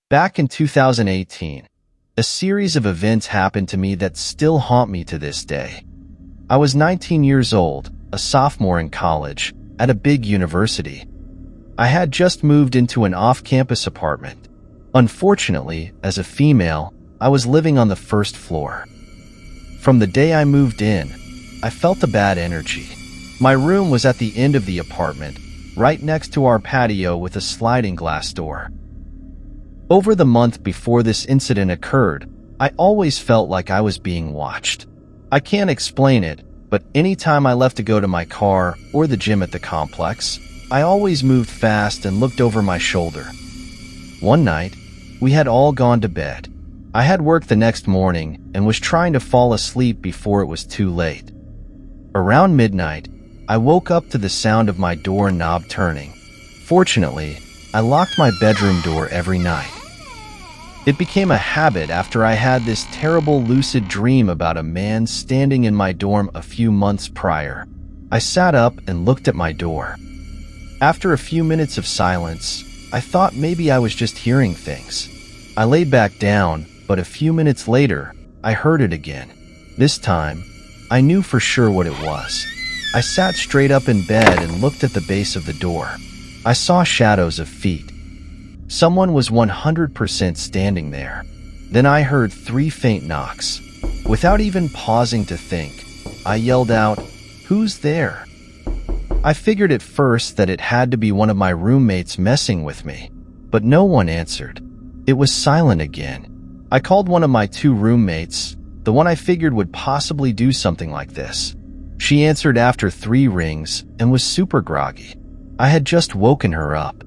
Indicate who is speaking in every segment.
Speaker 1: Back in 2018, a series of events happened to me that still haunt me to this day. I was 19 years old, a sophomore in college, at a big university. I had just moved into an off-campus apartment. Unfortunately, as a female, I was living on the first floor. From the day I moved in, I felt a bad energy. My room was at the end of the apartment, right next to our patio with a sliding glass door. Over the month before this incident occurred, I always felt like I was being watched. I can't explain it, but anytime I left to go to my car or the gym at the complex, I always moved fast and looked over my shoulder. One night, we had all gone to bed. I had work the next morning and was trying to fall asleep before it was too late. Around midnight, I woke up to the sound of my door knob turning. Fortunately, I locked my bedroom door every night. It became a habit after I had this terrible lucid dream about a man standing in my dorm a few months prior. I sat up and looked at my door. After a few minutes of silence, I thought maybe I was just hearing things. I laid back down, but a few minutes later, I heard it again. This time, I knew for sure what it was. I sat straight up in bed and looked at the base of the door. I saw shadows of feet. Someone was 100% standing there. Then I heard 3 faint knocks. Without even pausing to think, I yelled out, "Who's there?" I figured at first that it had to be one of my roommates messing with me, but no one answered. It was silent again. I called one of my 2 roommates, the one I figured would possibly do something like this. She answered after 3 rings and was super groggy. I had just woken her up.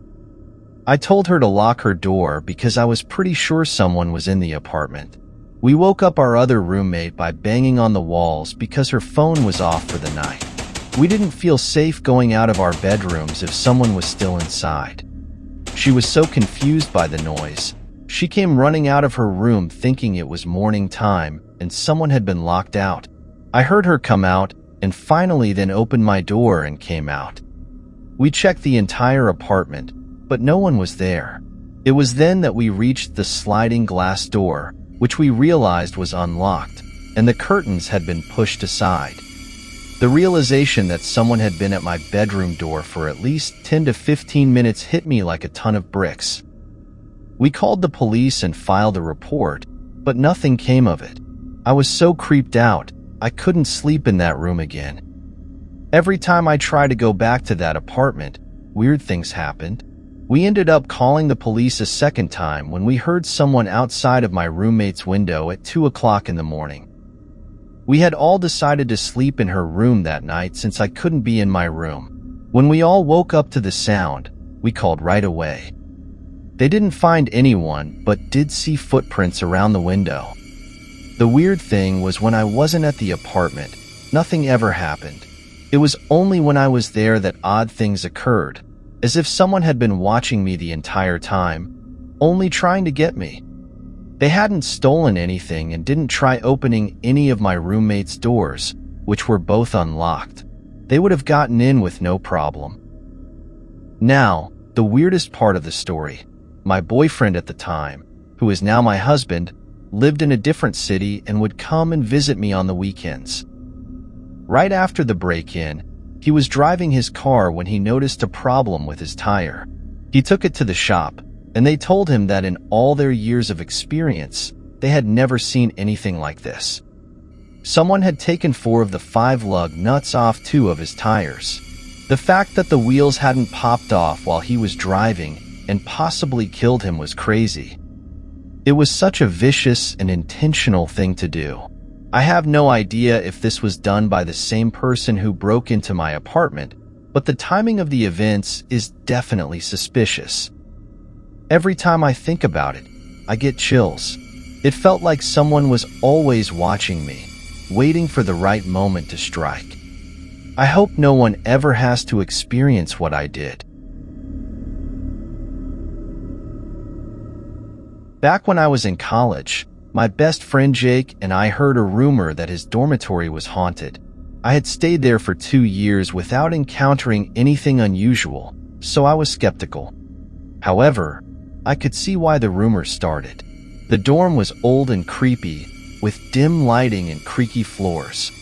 Speaker 1: I told her to lock her door because I was pretty sure someone was in the apartment. We woke up our other roommate by banging on the walls because her phone was off for the night. We didn't feel safe going out of our bedrooms if someone was still inside. She was so confused by the noise. She came running out of her room thinking it was morning time and someone had been locked out. I heard her come out and finally then opened my door and came out. We checked the entire apartment, but no one was there. It was then that we reached the sliding glass door, which we realized was unlocked, and the curtains had been pushed aside. The realization that someone had been at my bedroom door for at least 10 to 15 minutes hit me like a ton of bricks. We called the police and filed a report, but nothing came of it. I was so creeped out, I couldn't sleep in that room again. Every time I tried to go back to that apartment, weird things happened. We ended up calling the police a second time when we heard someone outside of my roommate's window at 2 o'clock in the morning. We had all decided to sleep in her room that night since I couldn't be in my room. When we all woke up to the sound, we called right away. They didn't find anyone, but did see footprints around the window. The weird thing was when I wasn't at the apartment, nothing ever happened. It was only when I was there that odd things occurred, as if someone had been watching me the entire time, only trying to get me. They hadn't stolen anything and didn't try opening any of my roommates' doors, which were both unlocked. They would have gotten in with no problem. Now, the weirdest part of the story. My boyfriend at the time, who is now my husband, lived in a different city and would come and visit me on the weekends. Right after the break-in, he was driving his car when he noticed a problem with his tire. He took it to the shop, and they told him that in all their years of experience, they had never seen anything like this. Someone had taken 4 of the 5 lug nuts off 2 of his tires. The fact that the wheels hadn't popped off while he was driving and possibly killed him was crazy. It was such a vicious and intentional thing to do. I have no idea if this was done by the same person who broke into my apartment, but the timing of the events is definitely suspicious. Every time I think about it, I get chills. It felt like someone was always watching me, waiting for the right moment to strike. I hope no one ever has to experience what I did. Back when I was in college, my best friend Jake and I heard a rumor that his dormitory was haunted. I had stayed there for 2 years without encountering anything unusual, so I was skeptical. However, I could see why the rumor started. The dorm was old and creepy, with dim lighting and creaky floors.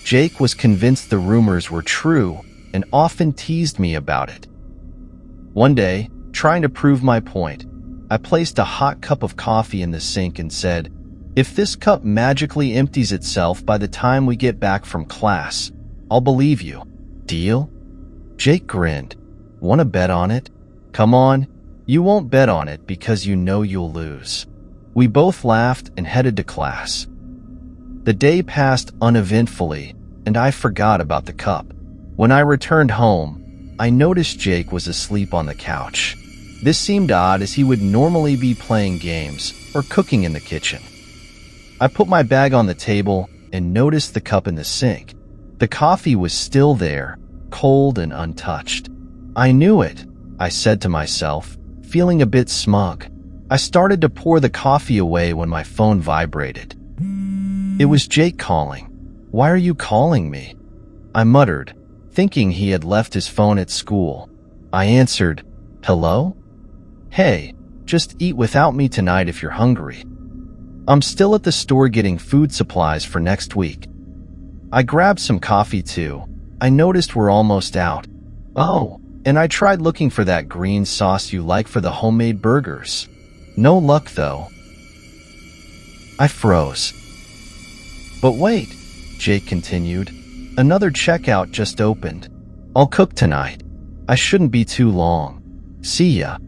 Speaker 1: Jake was convinced the rumors were true and often teased me about it. One day, trying to prove my point, I placed a hot cup of coffee in the sink and said, "If this cup magically empties itself by the time we get back from class, I'll believe you. Deal?" Jake grinned. "Want to bet on it?" "Come on, you won't bet on it because you know you'll lose." We both laughed and headed to class. The day passed uneventfully, and I forgot about the cup. When I returned home, I noticed Jake was asleep on the couch. This seemed odd as he would normally be playing games or cooking in the kitchen. I put my bag on the table and noticed the cup in the sink. The coffee was still there, cold and untouched. "I knew it," I said to myself, feeling a bit smug. I started to pour the coffee away when my phone vibrated. It was Jake calling. "Why are you calling me?" I muttered, thinking he had left his phone at school. I answered, "Hello? Hey, just eat without me tonight if you're hungry. I'm still at the store getting food supplies for next week." I grabbed some coffee too. I noticed we're almost out. "Oh, and I tried looking for that green sauce you like for the homemade burgers. No luck though." I froze. "But wait," Jake continued. "Another checkout just opened. I'll cook tonight. I shouldn't be too long. See ya."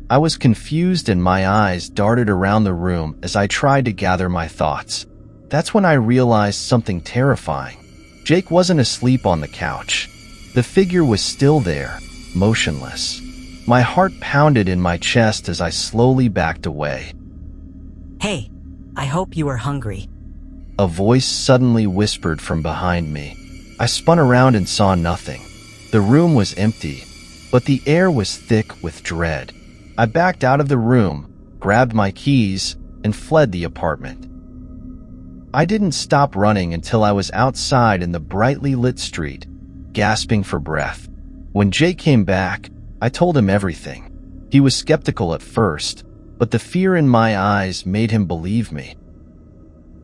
Speaker 1: I was confused and my eyes darted around the room as I tried to gather my thoughts. That's when I realized something terrifying. Jake wasn't asleep on the couch. The figure was still there, motionless. My heart pounded in my chest as I slowly backed away.
Speaker 2: "Hey, I hope you are hungry,"
Speaker 1: a voice suddenly whispered from behind me. I spun around and saw nothing. The room was empty, but the air was thick with dread. I backed out of the room, grabbed my keys, and fled the apartment. I didn't stop running until I was outside in the brightly lit street, gasping for breath. When Jake came back, I told him everything. He was skeptical at first, but the fear in my eyes made him believe me.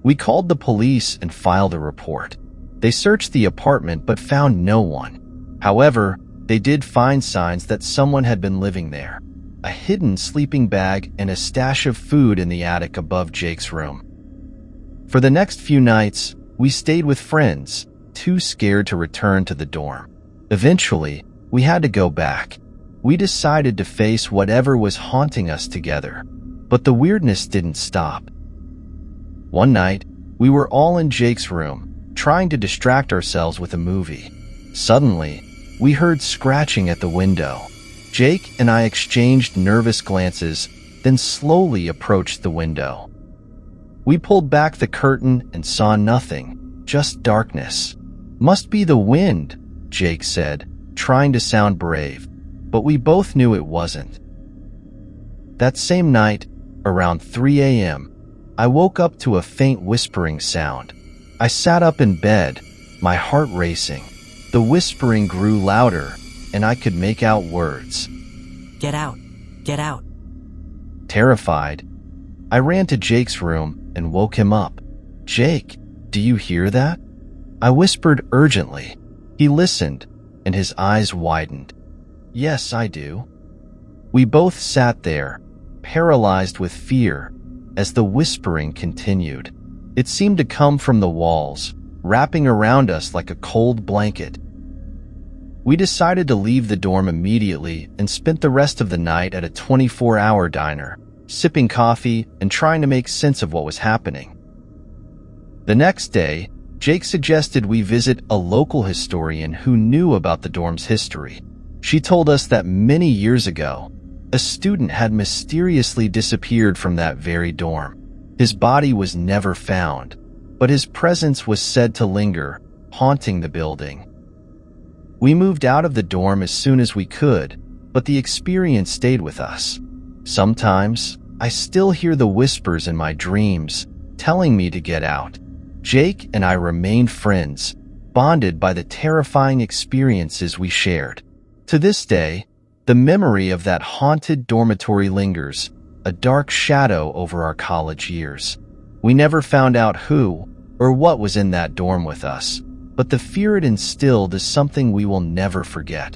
Speaker 1: We called the police and filed a report. They searched the apartment but found no one. However, they did find signs that someone had been living there. A hidden sleeping bag and a stash of food in the attic above Jake's room. For the next few nights, we stayed with friends, too scared to return to the dorm. Eventually, we had to go back. We decided to face whatever was haunting us together, but the weirdness didn't stop. One night, we were all in Jake's room, trying to distract ourselves with a movie. Suddenly, we heard scratching at the window. Jake and I exchanged nervous glances, then slowly approached the window. We pulled back the curtain and saw nothing, just darkness. "Must be the wind," Jake said, trying to sound brave, but we both knew it wasn't. That same night, around 3 a.m., I woke up to a faint whispering sound. I sat up in bed, my heart racing. The whispering grew louder, and I could make out words.
Speaker 2: "Get out! Get out!"
Speaker 1: Terrified, I ran to Jake's room and woke him up. "Jake, do you hear that?" I whispered urgently. He listened, and his eyes widened. "Yes, I do." We both sat there, paralyzed with fear, as the whispering continued. It seemed to come from the walls, wrapping around us like a cold blanket. We decided to leave the dorm immediately and spent the rest of the night at a 24-hour diner, sipping coffee and trying to make sense of what was happening. The next day, Jake suggested we visit a local historian who knew about the dorm's history. She told us that many years ago, a student had mysteriously disappeared from that very dorm. His body was never found, but his presence was said to linger, haunting the building. We moved out of the dorm as soon as we could, but the experience stayed with us. Sometimes, I still hear the whispers in my dreams, telling me to get out. Jake and I remained friends, bonded by the terrifying experiences we shared. To this day, The memory of that haunted dormitory lingers, a dark shadow over our college years. We never found out who or what was in that dorm with us, but the fear it instilled is something we will never forget.